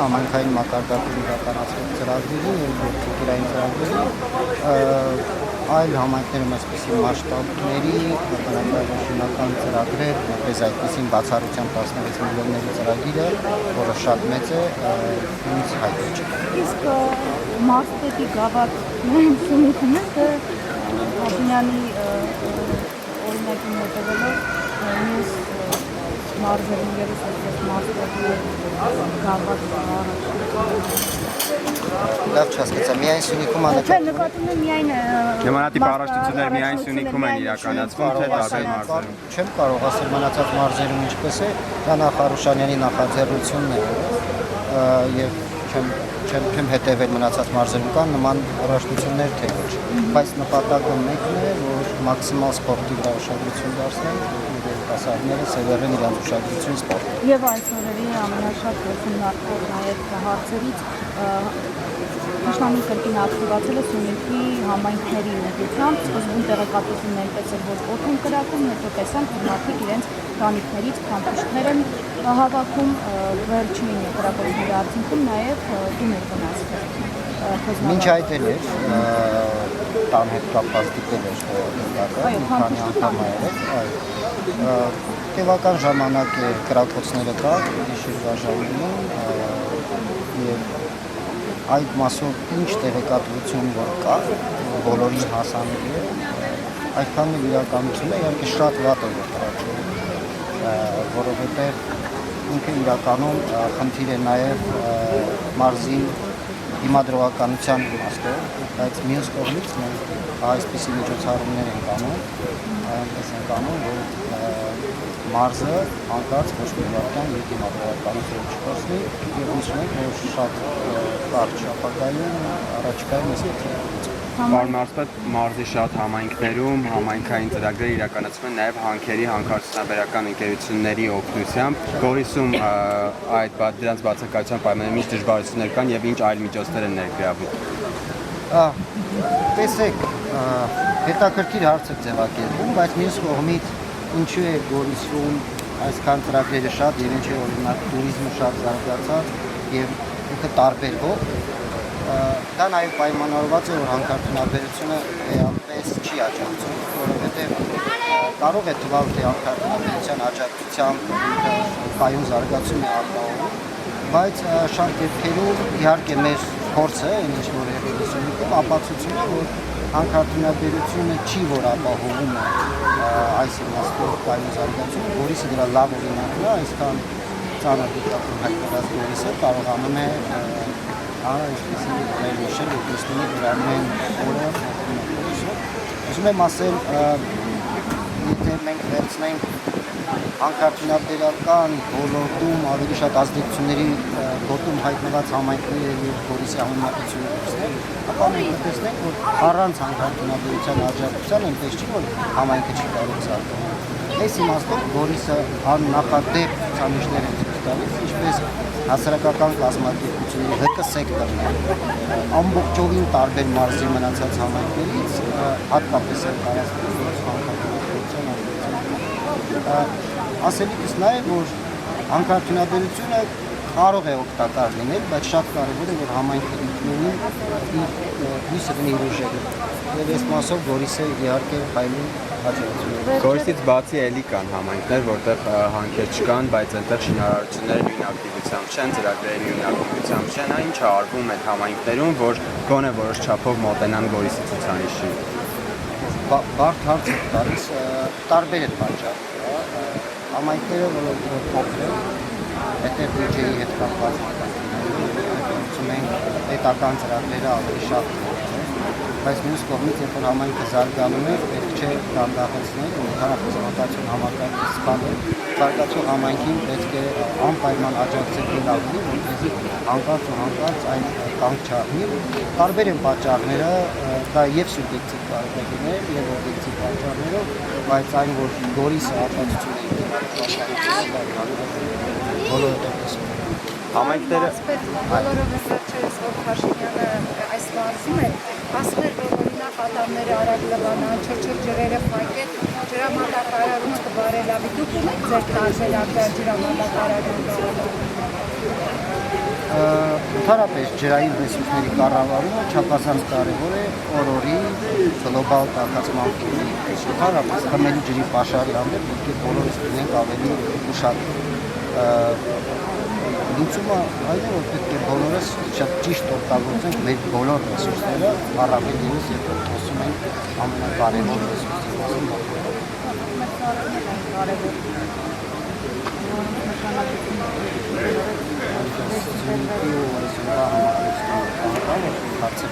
համայնքային մակարդակում իրականացվող ծրագրերի եւ գործիքային ծրագրերի այլ համայնքներում այսպիսի մասշտաբների բնականաբար ծրագրեր, որպես այդպիսին բացառությամբ 16 միլիոնների ծրագիրը, որը շատ մեծ է, ինձ հայտնի չէ։ Իսկ Մարզպետի գավաթ Սյունիքները Աբունյանի օրինակին հետևելով մյուս մարզերում ևս այսպես Մարզպետի գավաթ Լավ չհասկացա, միայն Սյունիքում Չէ, նկատում եմ միայն Նմանատիպ առաջնություններ միայն Սյունիքում են իրականացվում, թե տարբեր մարզերում։ Չեմ կարող ասել մնացած մարզերում ինչպես է, դա Նախարուշանյանի նախաձեռնությունն է եւ չեմ հետևել մնացած մարզերում կան նման առաջնություններ թե ոչ, բայց նպատակը մեկն է, որ մաքսիմալ սպորտի վրա ուշադրություն դարձնենք երիտասարդները սևեռեն իրենց ուշադրություն սպորտին։ Եվ այս օրերի ամենաշատ քննարկվող նաև հարցերից Իշխանի կրկին ակտիվացել է Սյունիքի համայնքների ուղղությամբ, սկզբում տեղեկատվությունն այնպես էր, որ օդ են կրակում, հետո տեսանք, որ մարդիկ իրենց տանիքներից քամփուշտներ են հավաքում, վերջին կրակոցների արդյունքում նաև տուն էր վնասվել։ Մինչ այդ էլ էր, տան հետ կապված դիպել էր հետագա, մի քանի անգամ այլ տևական ժամանակ է կրակոցները կա, գիշերվա ժամերին եւ այդ մասով ինչ տեղեկատվություն որ կա, բոլորին հասանելի է, այդքան էլ իրականությունը իհարկե շատ վատ է կրակում, որովհետև ինքը իրականում խնդիր է նաև մարզի դիմադրողականության իմաստով, բայց մյուս կողմից մենք այսպիսի միջոցառումներ ենք անում, այնպես ենք անում, որ մարզը անկած ոչ մի վարքյան իր դիմադրողականություն չկորցնի եւ հույս ունենք, որ շատ կարճ ապագայում առաջիկայում այս կերպարը Պարոն Մարզպետ, մարզի շատ համայնքներում համայնքային ծրագրեր իրականացվում են նաև հանքերի հանքարդյունաբերական ընկերությունների օգնությամբ։ Գորիսում դրանց բացակայության պայմաններում ինչ դժվարություններ կան եւ ինչ այլ միջոցներ են ներգրավում։ Տեսեք, հետաքրքիր հարց է ձևակերպում, բայց մյուս կողմից ինչու է Գորիսում այսքան ծրագրերը շատ եւ ինչ է օրինակ туриզմը շատ զարգացած եւ ինքը տարբերվող դա նաև պայմանավորված է, որ հանքարդյունաբերությունը էապես չի աջակցում, որովհետև կարող է թվալ, թե հանքարդյունաբերության աջակցությամբ կայուն զարգացում է ապահովում, բայց շատ դեպքերում իհարկե մեր փորձը, ինչ որ եղել է Սյունիքում, ապացուցում է, որ հանքարդյունաբերությունը չի որ ապահովում է այս իմաստով կայուն զարգացումը, Գորիսը դրա լավ օրինակն է, այսքան ծանր վիճակում հայտնված Գորիսը կարողանում է այսպեսի ներշել ու դիստինի դրամեն օրը ուզում եմ ասել, եթե մենք վերցնենք հանքարդյունաբերական ոլորտում ավելի շատ ազդեցությունների գոտում հայտնված համայնքները եւ Գորիսի համայնքություններ, ապա մենք կտեսնենք, որ առանց հանքարդյունաբերության աջակցության այնպես չի, որ համայնքը չի կարող զարգանալ։ Այս իմաստով Գորիսը աննախադեպ ցուցանիշներ են ցույց տալիս, ինչպես հասարակական կազմակերպությունների ՀԿ սեկտորն ամբողջովին տարբեր մարզի մնացած համայնքներից հատկապես են տարածքում հանքարդյունաբերության ամբողջովին։ Ասելիքս նա է, որ հանքարդյունաբերությունը կարող է օգտակար լինել, բայց շատ կարևոր է, որ համայնքը ինքնուրույն իր հույսը դնի իր ուժերը։ Եվ այս մասով Գորիսը իհարկե հայլի աջակցում է։ Գորիսից բացի էլի կան համայնքներ, որտեղ հանքեր չկան, բայց այնտեղ շինարարությունները նույն ակտիվությամբ չեն, ծրագրերի նույն ակտիվությամբ չեն, այն ինչը արվում այդ համայնքներում, որ գոնե որոշ չափով մոտենան Գորիսի ցուցանիշին։ Բարդ հարց է տալիս, տարբեր են պատճառները, համայնքները, որ փոքր են, հետև բյուջեի հետ կապված ենք պետական ծրագրերը ավելի շատ բայց մյուս կողմից, երբ որ համայնքը զարգանում է, պետք չէ դանդաղեցնել, ընդհանրապես մոտացում համակարգը սպանել, զարգացող համայնքին պետք է անպայման աջակցել ավելի, որպեսզի հանկարծ ու հանկարծ այն կանգ չառնի։ Տարբեր են պատճառները, դա եւ սուբյեկտիվ կարող է լինել, եւ օբյեկտիվ պատճառներով, բայց այն, որ Գորիսը ապացուցում է բոլորը տեսնում են։ Համայնքները բոլորովին վերջերս որ Փաշինյանը այս մարզում է, ասում էր, որ օրինակ ատամները արագ լվանան, չրչր ջրերը փակեն, ջրամատակարարումը կբարելավի։ Դուք ունեք ձեր տարբերակներ ջրամատակարարման։ Ընդհանրապես ջրային ռեսուրսների կառավարումը չափազանց կարևոր է օրորի գլոբալ տաքացման ֆոնին։ Ընդհանրապես խմելու ջրի պաշարի հանդեպ պետք է բոլորս լինենք ավելի ուշադիր։ Լուծումը այն է, որ պետք է բոլորս շատ ճիշտ օգտագործենք մեր բոլոր ռեսուրսները, առավել ևս երբ խոսում ենք ամենակարևոր ռեսուրսի մասին։ Հարցը